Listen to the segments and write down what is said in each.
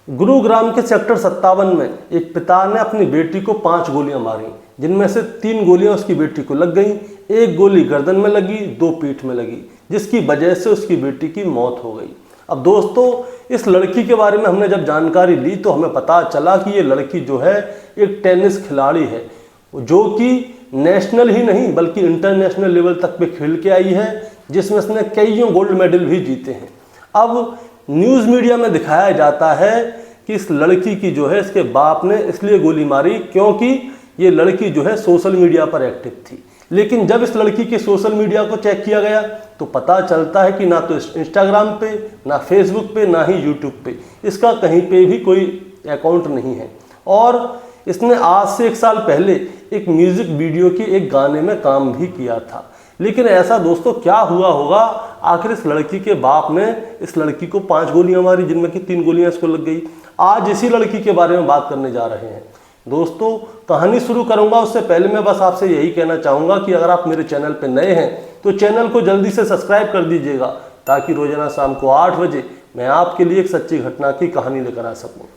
गुरुग्राम के सेक्टर 57 में एक पिता ने अपनी बेटी को 5 गोलियां मारी, जिनमें से 3 गोलियां उसकी बेटी को लग गईं, 1 गोली गर्दन में लगी, 2 पीठ में लगी, जिसकी वजह से उसकी बेटी की मौत हो गई। अब दोस्तों, इस लड़की के बारे में हमने जब जानकारी ली तो हमें पता चला कि ये लड़की जो है एक टेनिस खिलाड़ी है, जो कि नेशनल ही नहीं बल्कि इंटरनेशनल लेवल तक पे खेल के आई है, जिसमें उसने कईयों गोल्ड मेडल भी जीते हैं। अब न्यूज़ मीडिया में दिखाया जाता है कि इस लड़की की जो है इसके बाप ने इसलिए गोली मारी क्योंकि ये लड़की जो है सोशल मीडिया पर एक्टिव थी। लेकिन जब इस लड़की के सोशल मीडिया को चेक किया गया तो पता चलता है कि ना तो इंस्टाग्राम पे, ना फेसबुक पे, ना ही यूट्यूब पे इसका कहीं पे भी कोई अकाउंट नहीं है। और इसने आज से 1 साल पहले एक म्यूजिक वीडियो की एक गाने में काम भी किया था। लेकिन ऐसा दोस्तों क्या हुआ होगा, आखिर इस लड़की के बाप ने इस लड़की को 5 गोलियां मारी, जिनमें कि 3 गोलियां इसको लग गई। आज इसी लड़की के बारे में बात करने जा रहे हैं। दोस्तों, कहानी शुरू करूंगा उससे पहले मैं बस आपसे यही कहना चाहूँगा कि अगर आप मेरे चैनल पर नए हैं तो चैनल को जल्दी से सब्सक्राइब कर दीजिएगा, ताकि रोजाना शाम को 8 बजे मैं आपके लिए एक सच्ची घटना की कहानी लेकर आ सकूँ।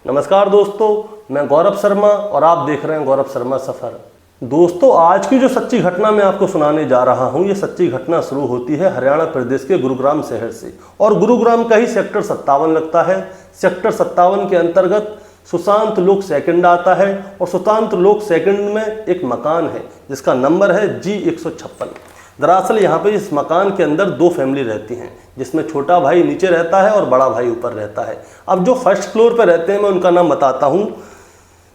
नमस्कार दोस्तों, मैं गौरव शर्मा और आप देख रहे हैं गौरव शर्मा सफ़र। दोस्तों, आज की जो सच्ची घटना मैं आपको सुनाने जा रहा हूं, ये सच्ची घटना शुरू होती है हरियाणा प्रदेश के गुरुग्राम शहर से, और गुरुग्राम का ही सेक्टर 57 लगता है। सेक्टर 57 के अंतर्गत सुशांत लोक सेकंड आता है, और सुशांत लोक सेकंड में एक मकान है जिसका नंबर है G156। दरअसल यहाँ पे इस मकान के अंदर 2 फैमिली रहती हैं, जिसमें छोटा भाई नीचे रहता है और बड़ा भाई ऊपर रहता है। अब जो फर्स्ट फ्लोर पर रहते हैं मैं उनका नाम बताता हूँ।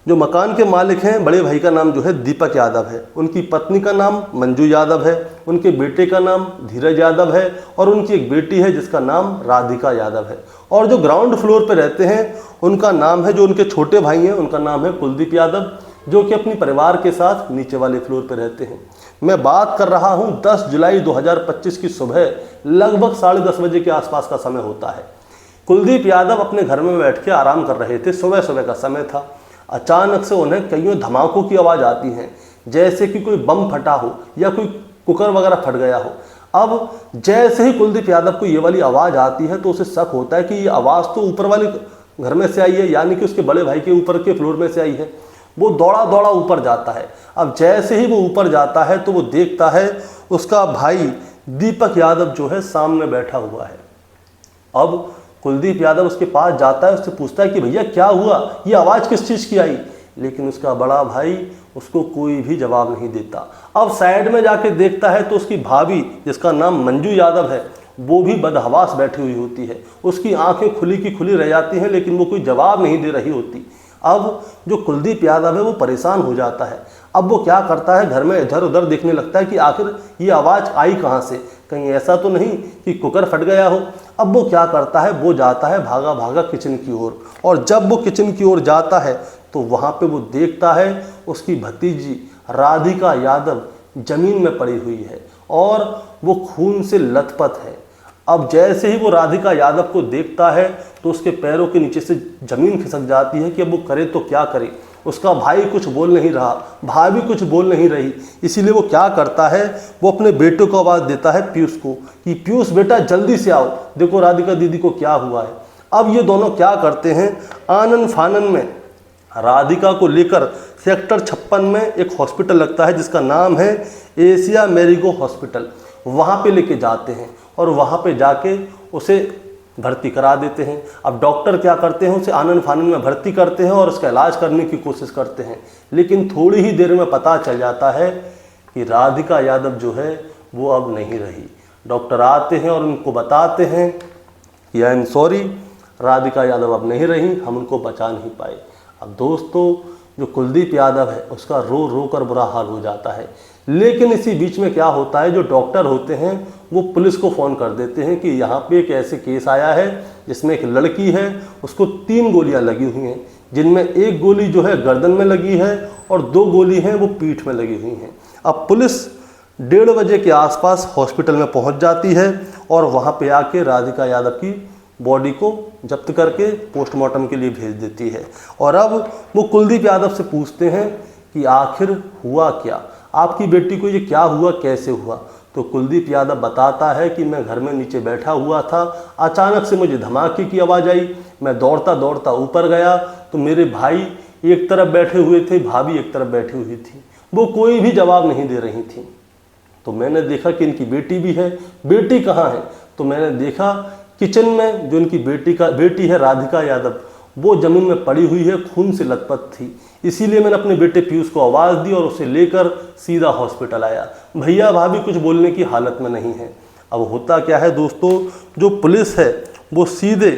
जो मकान के मालिक हैं, बड़े भाई का नाम जो है दीपक यादव है, उनकी पत्नी का नाम मंजू यादव है, उनके बेटे का नाम धीरज यादव है, और उनकी एक बेटी है जिसका नाम राधिका यादव है। और जो ग्राउंड फ्लोर पर रहते हैं उनका नाम है, जो उनके छोटे भाई हैं उनका नाम है कुलदीप यादव, जो कि अपनी परिवार के साथ नीचे वाले फ्लोर पर रहते हैं। मैं बात कर रहा हूँ 10 जुलाई 2025 की सुबह लगभग 10:30 बजे के आसपास का समय होता है। कुलदीप यादव अपने घर में बैठ के आराम कर रहे थे, सुबह सुबह का समय था। अचानक से उन्हें कईयों धमाकों की आवाज़ आती हैं, जैसे कि कोई बम फटा हो या कोई कुकर वगैरह फट गया हो। अब जैसे ही कुलदीप यादव को ये वाली आवाज़ आती है तो उसे शक होता है कि ये आवाज़ तो ऊपर वाले घर में से आई है, यानी कि उसके बड़े भाई के ऊपर के फ्लोर में से आई है। वो दौड़ा दौड़ा ऊपर जाता है। अब जैसे ही वो ऊपर जाता है तो वो देखता है उसका भाई दीपक यादव जो है सामने बैठा हुआ है। अब कुलदीप यादव उसके पास जाता है, उससे पूछता है कि भैया क्या हुआ, ये आवाज़ किस चीज़ की आई। लेकिन उसका बड़ा भाई उसको कोई भी जवाब नहीं देता। अब साइड में जाके देखता है तो उसकी भाभी जिसका नाम मंजू यादव है वो भी बदहवास बैठी हुई होती है। उसकी आंखें खुली की खुली रह जाती हैं, लेकिन वो कोई जवाब नहीं दे रही होती। अब जो कुलदीप यादव है वो परेशान हो जाता है। अब वो क्या करता है, घर में इधर उधर देखने लगता है कि आखिर ये आवाज़ आई कहाँ से, कहीं ऐसा तो नहीं कि कुकर फट गया हो। अब वो क्या करता है, वो जाता है भागा भागा किचन की ओर, और जब वो किचन की ओर जाता है तो वहाँ पे वो देखता है उसकी भतीजी राधिका यादव जमीन में पड़ी हुई है और वो खून से लथपथ है। अब जैसे ही वो राधिका यादव को देखता है तो उसके पैरों के नीचे से ज़मीन खिसक जाती है कि अब वो करे तो क्या करे। उसका भाई कुछ बोल नहीं रहा, भाभी कुछ बोल नहीं रही, इसीलिए वो क्या करता है, वो अपने बेटे को आवाज़ देता है पीयूष को कि पीयूष बेटा जल्दी से आओ, देखो राधिका दीदी को क्या हुआ है। अब ये दोनों क्या करते हैं, आनन फानन में राधिका को लेकर सेक्टर 56 में एक हॉस्पिटल लगता है जिसका नाम है एशिया मैरिगो हॉस्पिटल, वहाँ पे लेके जाते हैं और वहाँ पे जाके उसे भर्ती करा देते हैं। अब डॉक्टर क्या करते हैं, उसे आनन फानन में भर्ती करते हैं और उसका इलाज करने की कोशिश करते हैं। लेकिन थोड़ी ही देर में पता चल जाता है कि राधिका यादव जो है वो अब नहीं रही। डॉक्टर आते हैं और उनको बताते हैं कि I am sorry, Radhika Yadav अब नहीं रही, हम उनको बचा नहीं पाए। अब दोस्तों, जो कुलदीप यादव है उसका रो रो कर बुरा हाल हो जाता है। लेकिन इसी बीच में क्या होता है, जो डॉक्टर होते हैं वो पुलिस को फ़ोन कर देते हैं कि यहाँ पे एक ऐसे केस आया है जिसमें एक लड़की है, उसको 3 गोलियाँ लगी हुई हैं, जिनमें 1 गोली जो है गर्दन में लगी है और 2 गोली हैं वो पीठ में लगी हुई हैं। अब पुलिस 1:30 बजे के आसपास हॉस्पिटल में पहुँच जाती है और वहाँ पे आके राधिका यादव की बॉडी को जब्त करके पोस्टमार्टम के लिए भेज देती है। और अब वो कुलदीप यादव से पूछते हैं कि आखिर हुआ क्या, आपकी बेटी को ये क्या हुआ, कैसे हुआ। तो कुलदीप यादव बताता है कि मैं घर में नीचे बैठा हुआ था, अचानक से मुझे धमाके की आवाज़ आई, मैं दौड़ता दौड़ता ऊपर गया तो मेरे भाई एक तरफ बैठे हुए थे, भाभी एक तरफ बैठी हुई थी, वो कोई भी जवाब नहीं दे रही थी। तो मैंने देखा कि इनकी बेटी भी है, बेटी कहाँ है? तो मैंने देखा किचन में जो इनकी बेटी है राधिका यादव, वो ज़मीन में पड़ी हुई है, खून से लथपथ थी। इसीलिए मैंने अपने बेटे पीयूष को आवाज़ दी और उसे लेकर सीधा हॉस्पिटल आया। भैया भाभी कुछ बोलने की हालत में नहीं है। अब होता क्या है दोस्तों, जो पुलिस है वो सीधे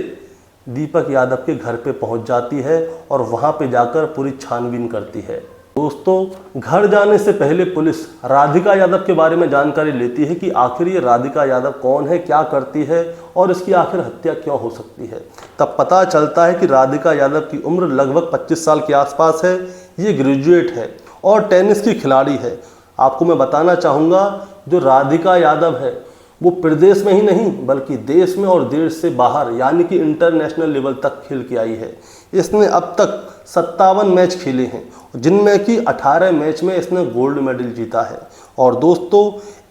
दीपक यादव के घर पे पहुंच जाती है और वहां पे जाकर पूरी छानबीन करती है। दोस्तों, घर जाने से पहले पुलिस राधिका यादव के बारे में जानकारी लेती है कि आखिर ये राधिका यादव कौन है, क्या करती है और इसकी आखिर हत्या क्यों हो सकती है। तब पता चलता है कि राधिका यादव की उम्र लगभग 25 साल के आसपास है। ये ग्रेजुएट है और टेनिस की खिलाड़ी है। आपको मैं बताना चाहूँगा, जो राधिका यादव है वो प्रदेश में ही नहीं बल्कि देश में और देश से बाहर यानी कि इंटरनेशनल लेवल तक खेल के आई है। इसने अब तक 57 मैच खेले हैं, जिनमें कि 18 मैच में इसने गोल्ड मेडल जीता है। और दोस्तों,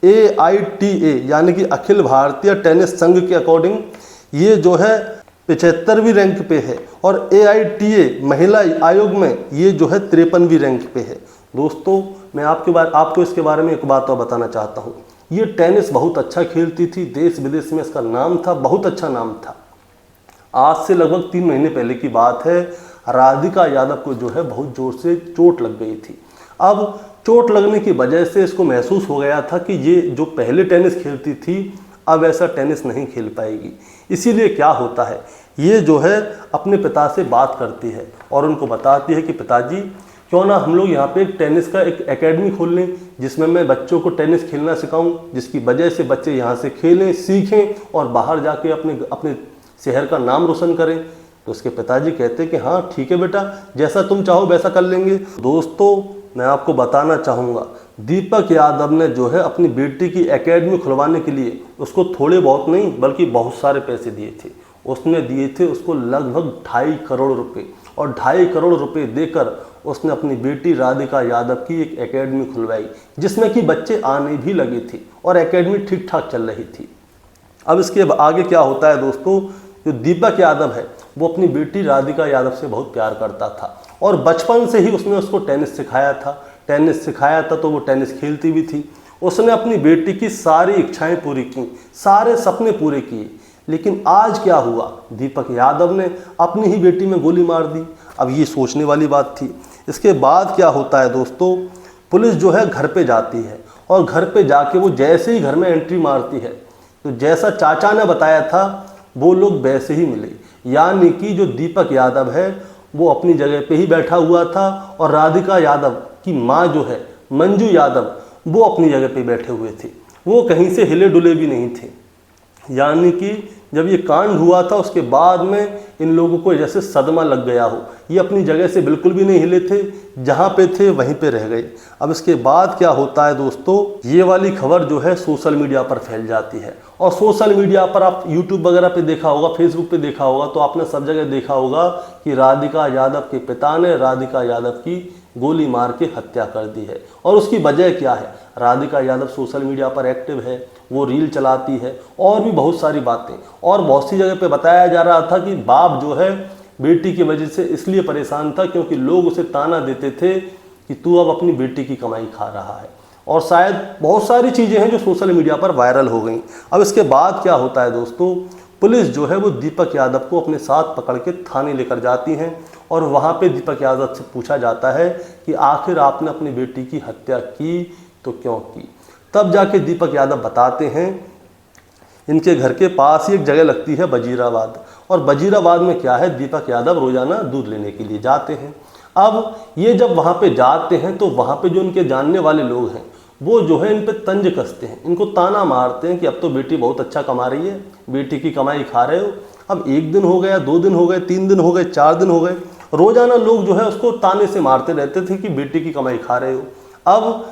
AITA यानी कि अखिल भारतीय टेनिस संघ के अकॉर्डिंग ये जो है 75वीं रैंक पे है और AITA महिला आयोग में ये जो है 53वीं रैंक पे है। दोस्तों, मैं आपको इसके बारे में एक बात और बताना चाहता हूँ। ये टेनिस बहुत अच्छा खेलती थी, देश विदेश में इसका नाम था, बहुत अच्छा नाम था। आज से लगभग 3 महीने पहले की बात है, राधिका यादव को जो है बहुत जोर से चोट लग गई थी। अब चोट लगने की वजह से इसको महसूस हो गया था कि ये जो पहले टेनिस खेलती थी अब ऐसा टेनिस नहीं खेल पाएगी। इसीलिए क्या होता है, ये जो है अपने पिता से बात करती है और उनको बताती है कि पिताजी, क्यों ना हम लोग यहाँ पे एक टेनिस का एक एकेडमी खोल लें जिसमें मैं बच्चों को टेनिस खेलना सिखाऊं, जिसकी वजह से बच्चे यहाँ से खेलें, सीखें और बाहर जाके अपने शहर का नाम रोशन करें। तो उसके पिताजी कहते हैं कि हाँ ठीक है बेटा, जैसा तुम चाहो वैसा कर लेंगे। दोस्तों, मैं आपको बताना चाहूँगा, दीपक यादव ने जो है अपनी बेटी की एकेडमी खुलवाने के लिए उसको थोड़े बहुत नहीं बल्कि बहुत सारे पैसे दिए थे। उसने दिए थे उसको लगभग 2.5 करोड़ रुपए और 2.5 करोड़ रुपए देकर उसने अपनी बेटी राधिका यादव की एक एकेडमी खुलवाई जिसमें कि बच्चे आने भी लगे थे और एकेडमी ठीक ठाक चल रही थी। अब इसके आगे क्या होता है दोस्तों, जो दीपक यादव है वो अपनी बेटी राधिका यादव से बहुत प्यार करता था और बचपन से ही उसने उसको टेनिस सिखाया था तो वो टेनिस खेलती भी थी। उसने अपनी बेटी की सारी इच्छाएं पूरी की, सारे सपने पूरे किए। लेकिन आज क्या हुआ, दीपक यादव ने अपनी ही बेटी में गोली मार दी। अब ये सोचने वाली बात थी। इसके बाद क्या होता है दोस्तों, पुलिस जो है घर पे जाती है और घर पे जाके वो जैसे ही घर में एंट्री मारती है तो जैसा चाचा ने बताया था वो लोग वैसे ही मिले। यानी कि जो दीपक यादव है वो अपनी जगह पे ही बैठा हुआ था और राधिका यादव की माँ जो है मंजू यादव वो अपनी जगह पे बैठे हुए थे, वो कहीं से हिले डुले भी नहीं थे। यानी कि जब ये कांड हुआ था उसके बाद में इन लोगों को जैसे सदमा लग गया हो, ये अपनी जगह से बिल्कुल भी नहीं हिले थे, जहाँ पे थे वहीं पे रह गए। अब इसके बाद क्या होता है दोस्तों, ये वाली खबर जो है सोशल मीडिया पर फैल जाती है और सोशल मीडिया पर आप यूट्यूब वगैरह पे देखा होगा, फेसबुक पे देखा होगा, तो आपने सब जगह देखा होगा कि राधिका यादव के पिता ने राधिका यादव की गोली मार के हत्या कर दी है। और उसकी वजह क्या है, राधिका यादव सोशल मीडिया पर एक्टिव है, वो रील चलाती है और भी बहुत सारी बातें, और बहुत सी जगह पे बताया जा रहा था कि बाप जो है बेटी की वजह से इसलिए परेशान था क्योंकि लोग उसे ताना देते थे कि तू अब अपनी बेटी की कमाई खा रहा है। और शायद बहुत सारी चीज़ें हैं जो सोशल मीडिया पर वायरल हो गई। अब इसके बाद क्या होता है दोस्तों, पुलिस जो है वो दीपक यादव को अपने साथ पकड़ के थाने लेकर जाती हैं और वहाँ पे दीपक यादव से पूछा जाता है कि आखिर आपने अपनी बेटी की हत्या की तो क्यों की। तब जाके दीपक यादव बताते हैं, इनके घर के पास ही एक जगह लगती है वजीराबाद, और वजीराबाद में क्या है, दीपक यादव रोज़ाना दूध लेने के लिए जाते हैं। अब ये जब वहाँ पे जाते हैं तो वहाँ पे जो इनके जानने वाले लोग हैं वो जो है इन पे तंज कसते हैं, इनको ताना मारते हैं कि अब तो बेटी बहुत अच्छा कमा रही है, बेटी की कमाई खा रहे हो। अब 1 दिन हो गया, 2 दिन हो गए, 3 दिन हो गए, 4 दिन हो गए, रोज़ाना लोग जो है उसको ताने से मारते रहते थे कि बेटी की कमाई खा रहे हो। अब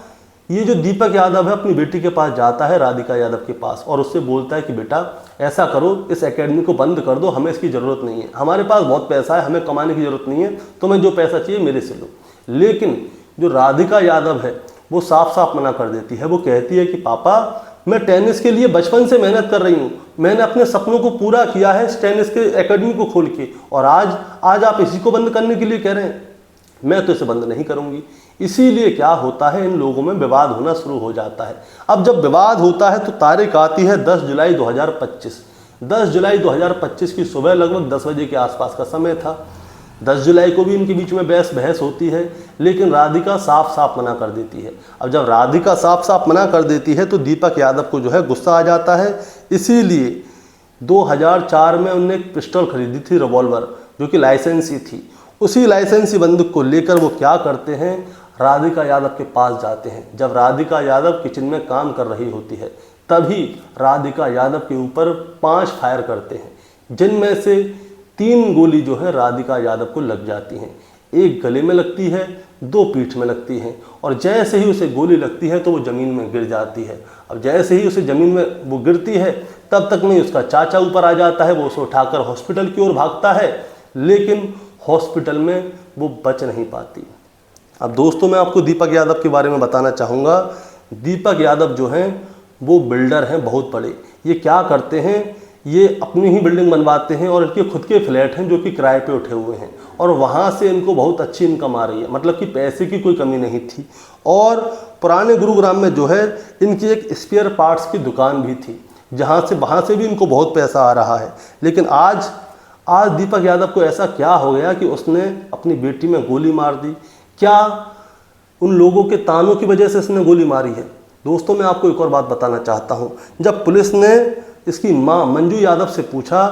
ये जो दीपक यादव है अपनी बेटी के पास जाता है, राधिका यादव के पास, और उससे बोलता है कि बेटा ऐसा करो, इस एकेडमी को बंद कर दो, हमें इसकी ज़रूरत नहीं है, हमारे पास बहुत पैसा है, हमें कमाने की ज़रूरत नहीं है, तुम्हें जो पैसा चाहिए मेरे से लो। लेकिन जो राधिका यादव है वो साफ साफ मना कर देती है। वो कहती है कि पापा मैं टेनिस के लिए बचपन से मेहनत कर रही हूँ, मैंने अपने सपनों को पूरा किया है इस टेनिस के एकेडमी को खोल के, और आज आप इसी को बंद करने के लिए कह रहे हैं। मैं तो इसे बंद नहीं करूँगी। इसीलिए क्या होता है, इन लोगों में विवाद होना शुरू हो जाता है। अब जब विवाद होता है तो तारीख आती है 10 जुलाई 2025। 10 जुलाई 2025 की सुबह लगभग 10 बजे के आसपास का समय था। 10 जुलाई को भी इनके बीच में बहस होती है, लेकिन राधिका साफ साफ मना कर देती है। अब जब राधिका साफ साफ मना कर देती है तो दीपक यादव को जो है गुस्सा आ जाता है। इसीलिए 2004 में उनने एक पिस्टल खरीदी थी, रिवॉल्वर, जो कि लाइसेंसी थी। उसी लाइसेंसी बंदूक को लेकर वो क्या करते हैं, राधिका यादव के पास जाते हैं। जब राधिका यादव किचन में काम कर रही होती है तभी राधिका यादव के ऊपर 5 फायर करते हैं, जिनमें से 3 गोली जो है राधिका यादव को लग जाती हैं। एक गले में लगती है, 2 पीठ में लगती हैं, और जैसे ही उसे गोली लगती है तो वो ज़मीन में गिर जाती है। अब जैसे ही उसे ज़मीन में वो गिरती है तब तक में उसका चाचा ऊपर आ जाता है, वो उसे उठाकर हॉस्पिटल की ओर भागता है, लेकिन हॉस्पिटल में वो बच नहीं पाती। अब दोस्तों मैं आपको दीपक यादव के बारे में बताना चाहूँगा। दीपक यादव जो हैं वो बिल्डर हैं बहुत बड़े। ये क्या करते हैं, ये अपनी ही बिल्डिंग बनवाते हैं और इनके खुद के फ्लैट हैं जो कि किराए पे उठे हुए हैं, और वहाँ से इनको बहुत अच्छी इनकम आ रही है, मतलब कि पैसे की कोई कमी नहीं थी। और पुराने गुरुग्राम में जो है इनकी एक स्पेयर पार्ट्स की दुकान भी थी, वहाँ से भी इनको बहुत पैसा आ रहा है। लेकिन आज दीपक यादव को ऐसा क्या हो गया कि उसने अपनी बेटी में गोली मार दी। क्या उन लोगों के तानों की वजह से इसने गोली मारी है? दोस्तों मैं आपको एक और बात बताना चाहता हूँ। जब पुलिस ने इसकी माँ मंजू यादव से पूछा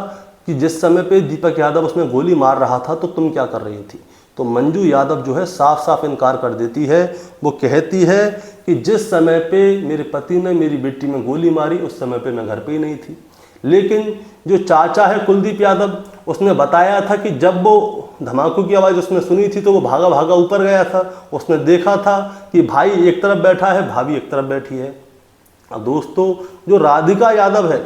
कि जिस समय पे दीपक यादव उसमें गोली मार रहा था तो तुम क्या कर रही थी, तो मंजू यादव जो है साफ साफ इनकार कर देती है। वो कहती है कि जिस समय पे मेरे पति ने मेरी बेटी में गोली मारी उस समय पे मैं घर पे ही नहीं थी। लेकिन जो चाचा है कुलदीप यादव, उसने बताया था कि जब वो धमाकों की आवाज़ उसने सुनी थी तो वो भागा भागा ऊपर गया था। उसने देखा था कि भाई एक तरफ बैठा है, भाभी एक तरफ बैठी है। अब दोस्तों जो राधिका यादव है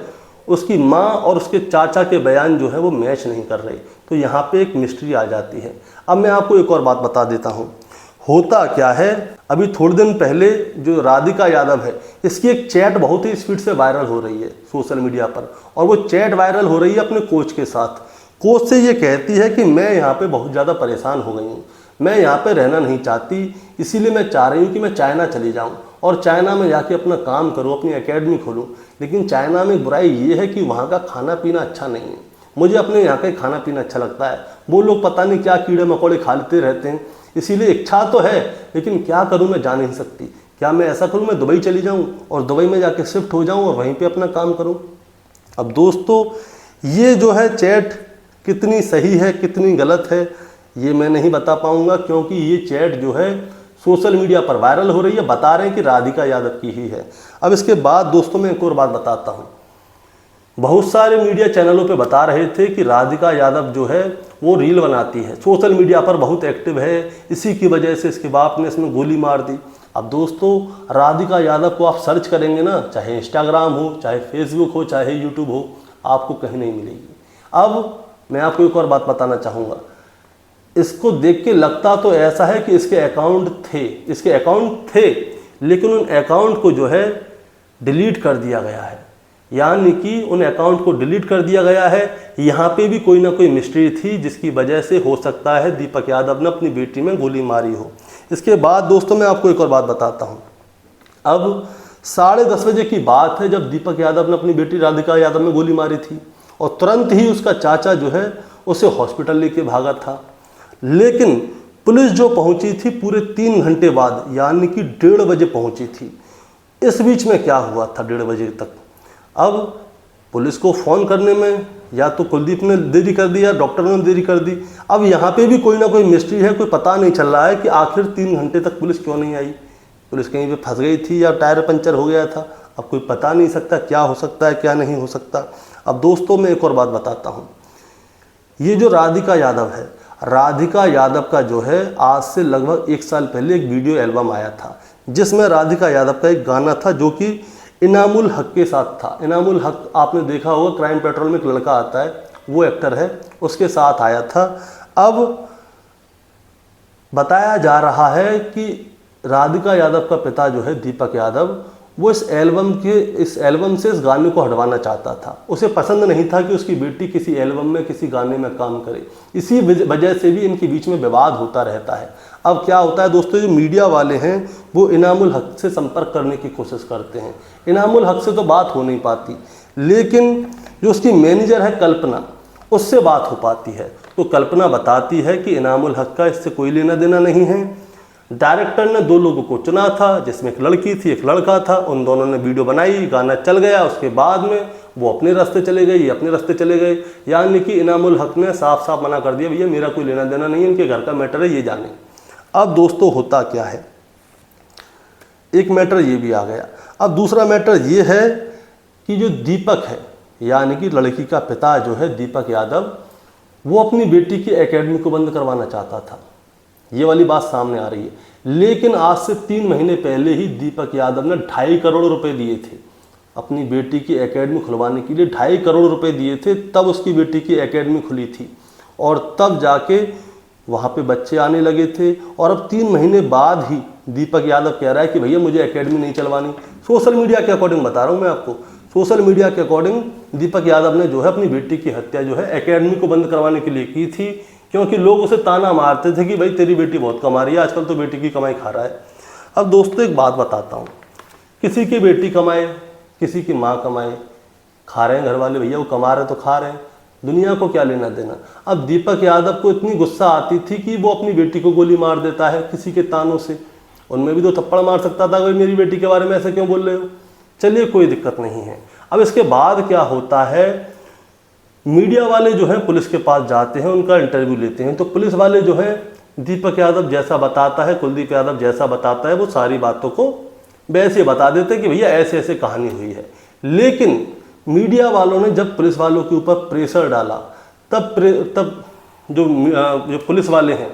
उसकी माँ और उसके चाचा के बयान जो है वो मैच नहीं कर रहे, तो यहाँ पे एक मिस्ट्री आ जाती है। अब मैं आपको एक और बात बता देता हूँ। होता क्या है, अभी थोड़े दिन पहले जो राधिका यादव है इसकी एक चैट बहुत ही स्पीड से वायरल हो रही है सोशल मीडिया पर, और वो चैट वायरल हो रही है अपने कोच के साथ। कोच से ये कहती है कि मैं यहाँ पे बहुत ज़्यादा परेशान हो गई हूँ, मैं यहाँ पे रहना नहीं चाहती, इसीलिए मैं चाह रही हूँ कि मैं चाइना चली जाऊँ और चाइना में जाके अपना काम करूँ, अपनी एकेडमी खोलूँ। लेकिन चाइना में बुराई ये है कि वहाँ का खाना पीना अच्छा नहीं है। मुझे अपने यहाँ का खाना पीना अच्छा लगता है, वो लोग पता नहीं क्या कीड़े मकोड़े खाते रहते हैं। इसीलिए इच्छा तो है, लेकिन क्या करूँ मैं जा नहीं सकती। क्या मैं ऐसा करूँ, मैं दुबई चली जाऊँ और दुबई में जाके शिफ्ट हो जाऊँ और वहीं पे अपना काम करूँ। अब दोस्तों ये जो है चैट कितनी सही है कितनी गलत है ये मैं नहीं बता पाऊँगा, क्योंकि ये चैट जो है सोशल मीडिया पर वायरल हो रही है, बता रहे हैं कि राधिका यादव की ही है। अब इसके बाद दोस्तों मैं एक और बात बताता हूँ। बहुत सारे मीडिया चैनलों पे बता रहे थे कि राधिका यादव जो है वो रील बनाती है, सोशल मीडिया पर बहुत एक्टिव है, इसी की वजह से इसके बाप ने इसमें गोली मार दी। अब दोस्तों राधिका यादव को आप सर्च करेंगे ना, चाहे इंस्टाग्राम हो, चाहे फेसबुक हो, चाहे यूट्यूब हो, आपको कहीं नहीं मिलेगी। अब मैं आपको एक और बात बताना चाहूँगा। इसको देख के लगता तो ऐसा है कि इसके अकाउंट थे, लेकिन उन अकाउंट को जो है डिलीट कर दिया गया है, यानी कि उन अकाउंट को डिलीट कर दिया गया है। यहाँ पे भी कोई ना कोई मिस्ट्री थी जिसकी वजह से हो सकता है दीपक यादव ने अपनी बेटी में गोली मारी हो। इसके बाद दोस्तों मैं आपको एक और बात बताता हूँ। अब 10:30 बजे की बात है जब दीपक यादव ने अपनी बेटी राधिका यादव में गोली मारी थी, और तुरंत ही उसका चाचा जो है उसे हॉस्पिटल लेके भागा था। लेकिन पुलिस जो पहुंची थी पूरे 3 घंटे बाद, यानी कि 1:30 बजे पहुंची थी। इस बीच में क्या हुआ था 1:30 बजे तक? अब पुलिस को फ़ोन करने में या तो कुलदीप ने देरी कर दी या डॉक्टर ने देरी कर दी। अब यहाँ पे भी कोई ना कोई मिस्ट्री है, कोई पता नहीं चल रहा है कि आखिर 3 घंटे तक पुलिस क्यों नहीं आई। पुलिस कहीं पे फंस गई थी या टायर पंचर हो गया था, अब कोई पता नहीं सकता क्या हो सकता है क्या नहीं हो सकता। अब दोस्तों मैं एक और बात बताता हूँ। ये जो राधिका यादव है, राधिका यादव का जो है आज से लगभग 1 साल पहले एक वीडियो एल्बम आया था जिसमें राधिका यादव का एक गाना था जो कि इनामुल हक के साथ था। इनामुल हक आपने देखा होगा, क्राइम पेट्रोल में एक लड़का आता है, वो एक्टर है, उसके साथ आया था। अब बताया जा रहा है कि राधिका यादव का पिता जो है दीपक यादव, वो इस एल्बम से इस गाने को हटवाना चाहता था। उसे पसंद नहीं था कि उसकी बेटी किसी एल्बम में, किसी गाने में काम करे। इसी वजह से भी इनके बीच में विवाद होता रहता है। अब क्या होता है दोस्तों, जो मीडिया वाले हैं वो इनामुल हक से संपर्क करने की कोशिश करते हैं। इनामुल हक से तो बात हो नहीं पाती, लेकिन जो उसकी मैनेजर है कल्पना, उससे बात हो पाती है। तो कल्पना बताती है कि इनामुल हक का इससे कोई लेना देना नहीं है। डायरेक्टर ने 2 लोगों को चुना था, जिसमें एक लड़की थी, एक लड़का था। उन दोनों ने वीडियो बनाई, गाना चल गया। उसके बाद में वो अपने रास्ते चले गए, ये अपने रास्ते चले गए। यानी कि इनामुल हक ने साफ साफ मना कर दिया, भैया मेरा कोई लेना देना नहीं है, इनके घर का मैटर है, ये जाने। अब दोस्तों होता क्या है, एक मैटर ये भी आ गया। अब दूसरा मैटर ये है कि जो दीपक है, यानी कि लड़की का पिता जो है दीपक यादव, वो अपनी बेटी की एकेडमी को बंद करवाना चाहता था। ये वाली बात सामने आ रही है। लेकिन आज से 3 महीने पहले ही दीपक यादव ने 2.5 करोड़ रुपए दिए थे अपनी बेटी की एकेडमी खुलवाने के लिए। 2.5 करोड़ रुपए दिए थे, तब उसकी बेटी की एकेडमी खुली थी और तब जाके वहाँ पे बच्चे आने लगे थे। और अब 3 महीने बाद ही दीपक यादव कह रहा है कि भैया मुझे एकेडमी नहीं चलवानी। सोशल मीडिया के अकॉर्डिंग बता रहा हूँ मैं आपको, सोशल मीडिया के अकॉर्डिंग दीपक यादव ने जो है अपनी बेटी की हत्या जो है एकेडमी को बंद करवाने के लिए की थी, क्योंकि लोग उसे ताना मारते थे कि भाई तेरी बेटी बहुत कमा रही है, आजकल तो बेटी की कमाई खा रहा है। अब दोस्तों एक बात बताता हूँ, किसी की बेटी कमाए, किसी की माँ कमाए, खा रहे हैं घर वाले, भैया वो कमा रहे तो खा रहे हैं, दुनिया को क्या लेना देना। अब दीपक यादव को इतनी गुस्सा आती थी कि वो अपनी बेटी को गोली मार देता है किसी के तानों से। उनमें भी 2 थप्पड़ मार सकता था, भाई मेरी बेटी के बारे में ऐसे क्यों बोल रहे हो। चलिए कोई दिक्कत नहीं है। अब इसके बाद क्या होता है, मीडिया वाले जो हैं पुलिस के पास जाते हैं, उनका इंटरव्यू लेते हैं। तो पुलिस वाले जो हैं दीपक यादव जैसा बताता है, कुलदीप यादव जैसा बताता है, वो सारी बातों को वैसे बता देते हैं कि भैया ऐसे ऐसे कहानी हुई है। लेकिन मीडिया वालों ने जब पुलिस वालों के ऊपर प्रेशर डाला, तब जो पुलिस वाले हैं,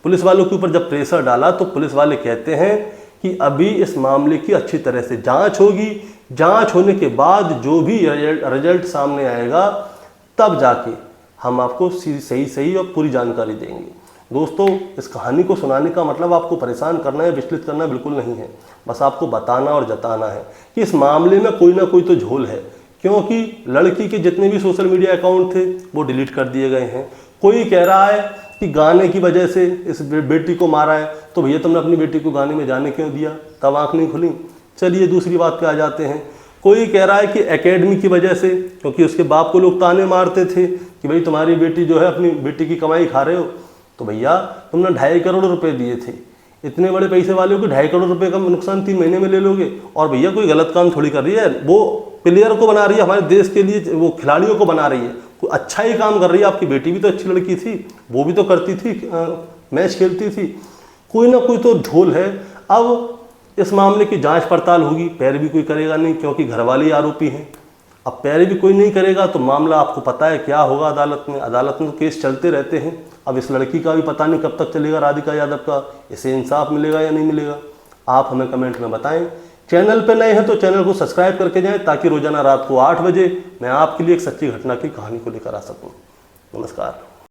पुलिस वालों के ऊपर जब प्रेशर डाला तो पुलिस वाले कहते हैं कि अभी इस मामले की अच्छी तरह से जांच होगी। जांच होने के बाद जो भी रिजल्ट सामने आएगा तब जाके हम आपको सही और पूरी जानकारी देंगे। दोस्तों इस कहानी को सुनाने का मतलब आपको परेशान करना है, विचलित करना बिल्कुल नहीं है। बस आपको बताना और जताना है कि इस मामले में कोई ना कोई तो झोल है, क्योंकि लड़की के जितने भी सोशल मीडिया अकाउंट थे वो डिलीट कर दिए गए हैं। कोई कह रहा है कि गाने की वजह से इस बेटी को मारा है, तो भैया तुमने अपनी बेटी को गाने में जाने क्यों दिया, तब आँख नहीं खुली। चलिए दूसरी बात पे आ जाते हैं। कोई कह रहा है कि एकेडमी की वजह से, क्योंकि उसके बाप को लोग ताने मारते थे कि भाई तुम्हारी बेटी जो है अपनी बेटी की कमाई खा रहे हो। तो भैया तुमने 2.5 करोड़ रुपए दिए थे, इतने बड़े पैसे वाले को 2.5 करोड़ रुपए का नुकसान 3 महीने में ले लोगे। और भैया कोई गलत काम थोड़ी कर रही है, वो प्लेयर को बना रही है, हमारे देश के लिए वो खिलाड़ियों को बना रही है, कोई अच्छा ही काम कर रही है। आपकी बेटी भी तो अच्छी लड़की थी, वो भी तो करती थी, मैच खेलती थी। कोई ना कोई तो झोल है। अब इस मामले की जांच पड़ताल होगी, पैरवी कोई करेगा नहीं, क्योंकि घर वाले ही आरोपी हैं। अब पैरवी कोई नहीं करेगा तो मामला आपको पता है क्या होगा अदालत में। अदालत में तो केस चलते रहते हैं। अब इस लड़की का भी पता नहीं कब तक चलेगा, राधिका यादव का, इसे इंसाफ मिलेगा या नहीं मिलेगा। आप हमें कमेंट में बताएं। चैनल पे नए हैं तो चैनल को सब्सक्राइब करके जाएं, ताकि रोजाना रात को 8 बजे मैं आपके लिए एक सच्ची घटना की कहानी को लेकर आ सकूं। नमस्कार।